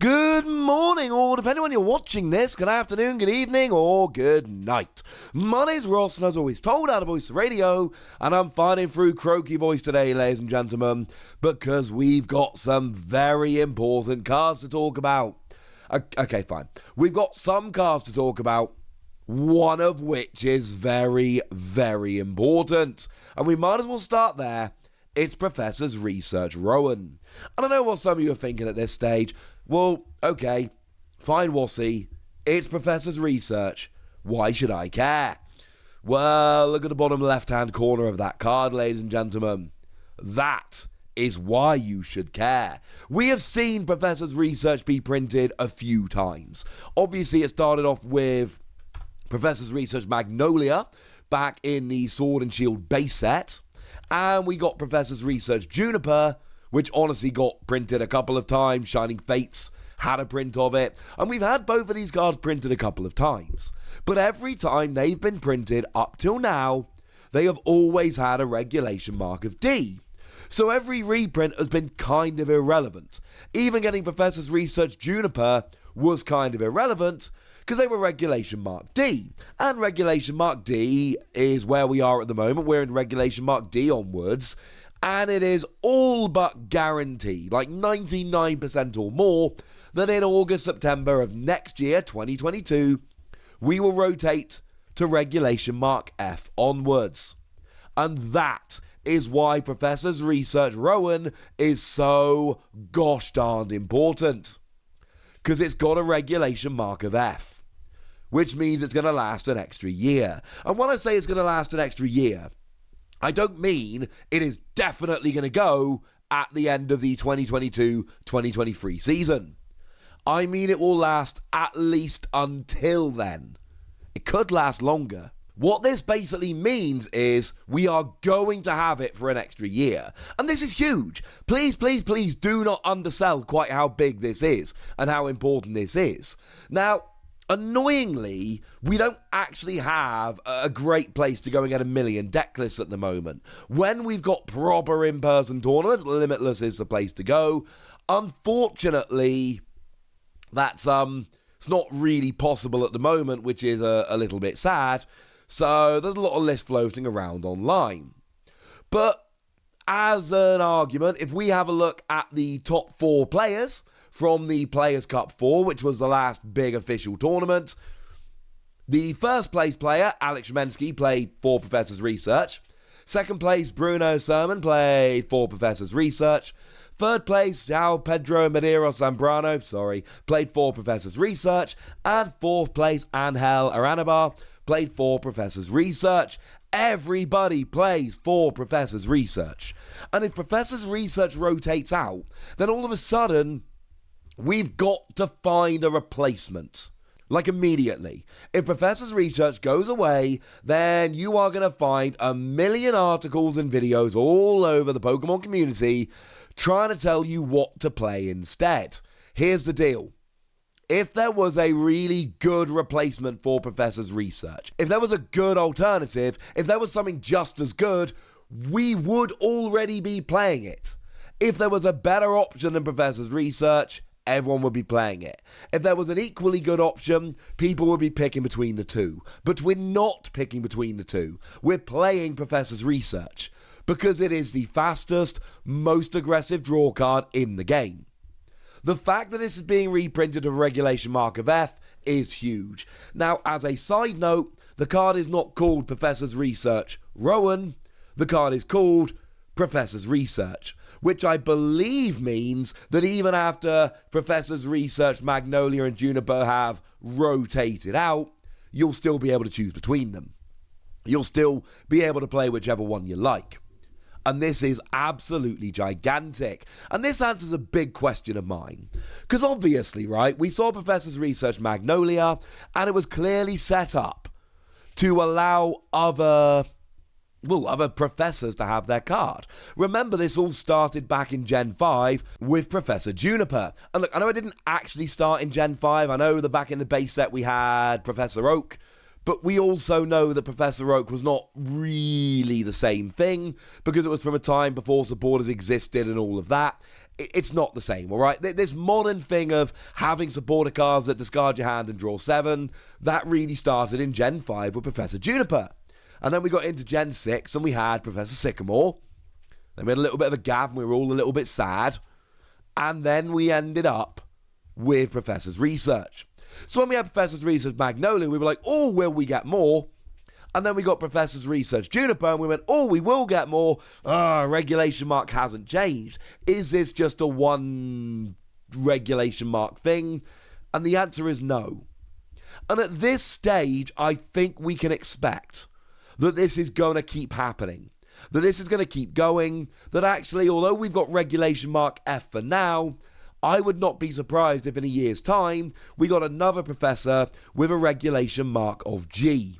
Good morning, or depending on when you're watching this, good afternoon, good evening, or good night. My name's Ross, and as always, told out of Voice Radio, and I'm fighting through croaky voice today, ladies and gentlemen, because we've got some very important cards to talk about. Okay, fine. We've got some cards to talk about, one of which is very, very important, and we might as well start there. It's Professor's Research Rowan. And I know what some of you are thinking at this stage. Well, okay, fine, Wassy. It's Professor's Research. Why should I care? Well, look at the bottom left-hand corner of that card, ladies and gentlemen. That is why you should care. We have seen Professor's Research be printed a few times. Obviously, it started off with Professor's Research Magnolia back in the Sword and Shield base set. And we got Professor's Research Juniper, which honestly got printed a couple of times. Shining Fates had a print of it. And we've had both of these cards printed a couple of times. But every time they've been printed up till now, they have always had a regulation mark of D. So every reprint has been kind of irrelevant. Even getting Professor's Research Juniper was kind of irrelevant because they were Regulation Mark D. And Regulation Mark D is where we are at the moment. We're in Regulation Mark D onwards. And it is all but guaranteed, like 99% or more, that in August, September of next year, 2022, we will rotate to Regulation Mark F onwards. And that is why Professor's Research Rowan is so gosh darned important. Because it's got a regulation mark of F, which means it's going to last an extra year. And when I say it's going to last an extra year, I don't mean it is definitely going to go at the end of the 2022-2023 season. I mean it will last at least until then. It could last longer. What this basically means is we are going to have it for an extra year. And this is huge. Please, please, please do not undersell quite how big this is and how important this is. Now, annoyingly, we don't actually have a great place to go and get a million deck lists at the moment. When we've got proper in-person tournaments, Limitless is the place to go. Unfortunately, that's it's not really possible at the moment, which is a little bit sad. So there's a lot of lists floating around online. But as an argument, if we have a look at the top 4 players from the Players' Cup 4, which was the last big official tournament, the first place player, Alex Shemensky, played for Professor's Research. Second place, Bruno Sermon, played for Professor's Research. Third place, João Pedro Medeiros Zambrano, played for Professor's Research. And fourth place, Angel Aranabar, played for Professor's Research. Everybody plays for Professor's Research. And if Professor's Research rotates out, then all of a sudden, we've got to find a replacement. Like immediately. If Professor's Research goes away, then you are going to find a million articles and videos all over the Pokemon community trying to tell you what to play instead. Here's the deal. If there was a really good replacement for Professor's Research, if there was a good alternative, if there was something just as good, we would already be playing it. If there was a better option than Professor's Research, everyone would be playing it. If there was an equally good option, people would be picking between the two. But we're not picking between the two. We're playing Professor's Research because it is the fastest, most aggressive draw card in the game. The fact that this is being reprinted of Regulation Mark of F is huge. Now, as a side note, the card is not called Professor's Research Rowan. The card is called Professor's Research, which I believe means that even after Professor's Research Magnolia and Juniper have rotated out, you'll still be able to choose between them. You'll still be able to play whichever one you like. And this is absolutely gigantic. And this answers a big question of mine. Because obviously, right, we saw Professor's Research Magnolia, and it was clearly set up to allow other professors to have their card. Remember, this all started back in Gen 5 with Professor Juniper. And look, I know it didn't actually start in Gen 5. I know that back in the base set we had Professor Oak, But we also know that Professor Oak was not really the same thing, because it was from a time before supporters existed and all of that. It's not the same, all right? This modern thing of having supporter cards that discard your hand and draw 7, that really started in Gen 5 with Professor Juniper. And then we got into Gen 6 and we had Professor Sycamore. Then we had a little bit of a gap and we were all a little bit sad. And then we ended up with Professor's Research. So when we had Professor's Research Magnolia, we were like, oh, will we get more? And then we got Professor's Research Juniper, and we went, oh, we will get more. Regulation mark hasn't changed. Is this just a one regulation mark thing? And the answer is no. And at this stage, I think we can expect that this is going to keep happening. That this is going to keep going. That actually, although we've got regulation mark F for now, I would not be surprised if in a year's time, we got another professor with a regulation mark of G.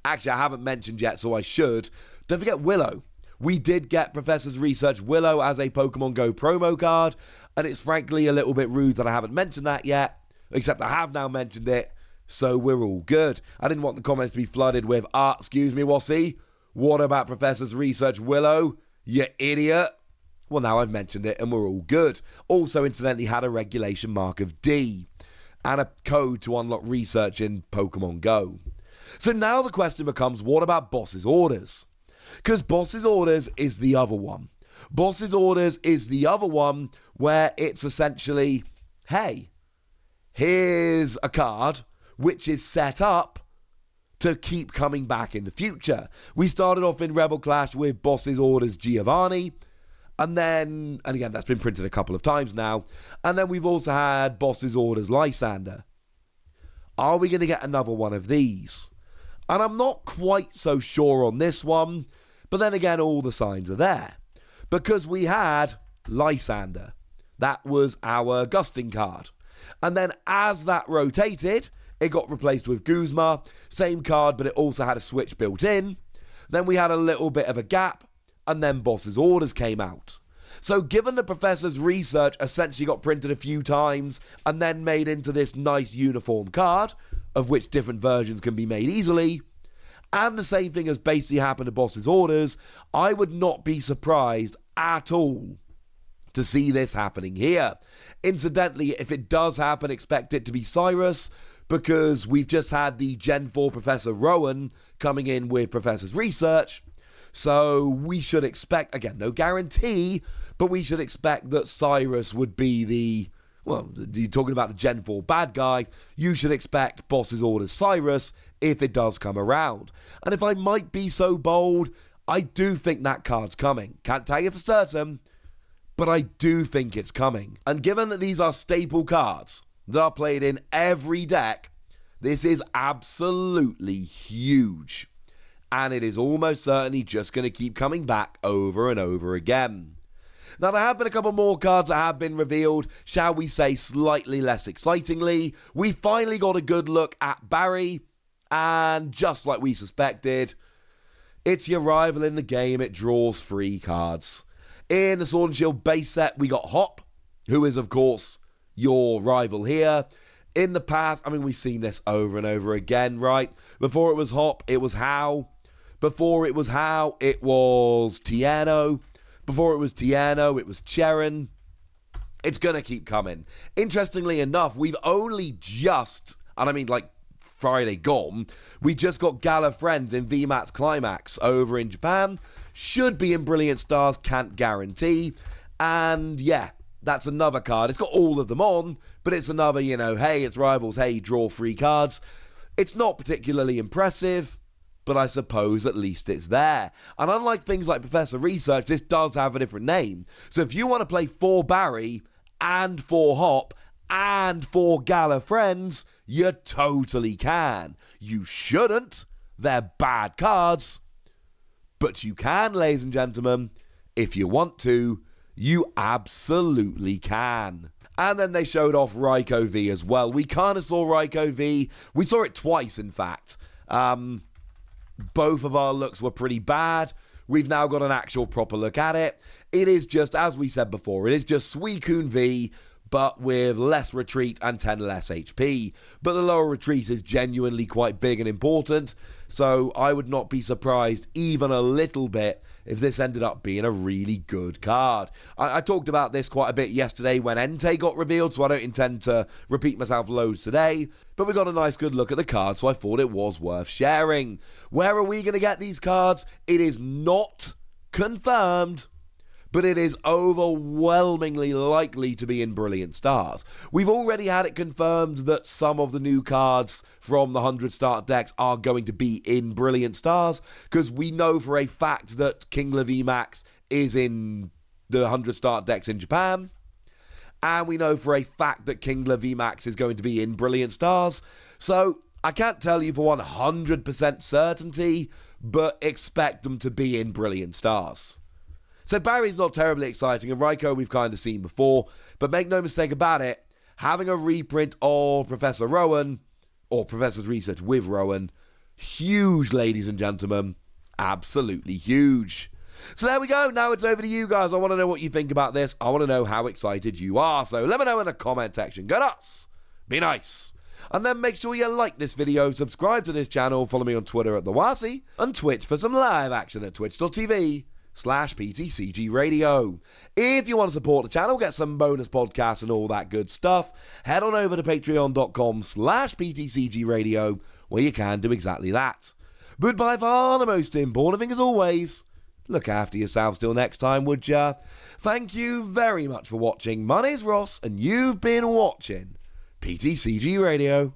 Actually, I haven't mentioned yet, so I should. Don't forget Willow. We did get Professor's Research Willow as a Pokemon Go promo card, and it's frankly a little bit rude that I haven't mentioned that yet, except I have now mentioned it, so we're all good. I didn't want the comments to be flooded with, excuse me, Wassy, what about Professor's Research Willow, you idiot? Well, now I've mentioned it, and we're all good. Also, incidentally, had a regulation mark of D, and a code to unlock research in Pokemon Go. So now the question becomes, what about Boss's Orders? Because Boss's Orders is the other one. Boss's Orders is the other one where it's essentially, hey, here's a card which is set up to keep coming back in the future. We started off in Rebel Clash with Boss's Orders Giovanni, and again, that's been printed a couple of times now, and then we've also had Boss's Orders Lysander. Are we going to get another one of these? And I'm not quite so sure on this one, but then again, all the signs are there. Because we had Lysander. That was our Gusting card. And then as that rotated, it got replaced with Guzma. Same card, but it also had a switch built in. Then we had a little bit of a gap, and then Boss's Orders came out. So given the Professor's Research essentially got printed a few times and then made into this nice uniform card, of which different versions can be made easily, and the same thing has basically happened to Boss's Orders, I would not be surprised at all to see this happening here. Incidentally, if it does happen, expect it to be Cyrus, because we've just had the Gen 4 Professor Rowan coming in with Professor's Research, so we should expect, again, no guarantee, but we should expect that Cyrus would be the, well, you're talking about the Gen 4 bad guy, you should expect Boss's Orders Cyrus if it does come around. And if I might be so bold, I do think that card's coming. Can't tell you for certain, but I do think it's coming. And given that these are staple cards that are played in every deck, this is absolutely huge. And it is almost certainly just going to keep coming back over and over again. Now, there have been a couple more cards that have been revealed, shall we say slightly less excitingly. We finally got a good look at Barry, and just like we suspected, it's your rival in the game, it draws 3 cards. In the Sword and Shield base set, we got Hop, who is, of course, your rival here. In the past, I mean, we've seen this over and over again, right? Before it was Hop, it was How. Before it was How, it was Tiano. Before it was Tiano, it was Cherin. It's going to keep coming. Interestingly enough, we've only just, and I mean like Friday gone, we just got Gala Friends in VMAX Climax over in Japan. Should be in Brilliant Stars, can't guarantee. And yeah, that's another card. It's got all of them on, but it's another, hey, it's rivals, hey, draw 3 cards. It's not particularly impressive, but I suppose at least it's there. And unlike things like Professor Research, this does have a different name. So if you want to play 4 Barry and 4 Hop and 4 Gala Friends, you totally can. You shouldn't. They're bad cards. But you can, ladies and gentlemen. If you want to, you absolutely can. And then they showed off Raikou V as well. We kind of saw Raikou V. We saw it twice, in fact. Both of our looks were pretty bad. We've now got an actual proper look at it. It is just, as we said before, it is just Suicune V, but with less retreat and 10 less HP. But the lower retreat is genuinely quite big and important, so I would not be surprised even a little bit if this ended up being a really good card. I talked about this quite a bit yesterday when Entei got revealed, so I don't intend to repeat myself loads today, but we got a nice good look at the card, so I thought it was worth sharing. Where are we going to get these cards? It is not confirmed, but it is overwhelmingly likely to be in Brilliant Stars. We've already had it confirmed that some of the new cards from the 100 start decks are going to be in Brilliant Stars, because we know for a fact that Kingler VMAX is in the 100 start decks in Japan, and we know for a fact that Kingler VMAX is going to be in Brilliant Stars, so I can't tell you for 100% certainty, but expect them to be in Brilliant Stars. So Barry's not terribly exciting, and Raikou we've kind of seen before, but make no mistake about it, having a reprint of Professor Rowan, or Professor's Research with Rowan, huge, ladies and gentlemen, absolutely huge. So there we go, now it's over to you guys. I want to know what you think about this. I want to know how excited you are, so let me know in the comment section. Go nuts! Be nice! And then make sure you like this video, subscribe to this channel, follow me on Twitter at TheWasi, and Twitch for some live action at twitch.tv/PTCG Radio. If you want to support the channel, get some bonus podcasts and all that good stuff, head on over to patreon.com/PTCG Radio, where you can do exactly that. But by far the most important thing as always, look after yourselves till next time, would ya? Thank you very much for watching. My name's Ross, and you've been watching PTCG Radio.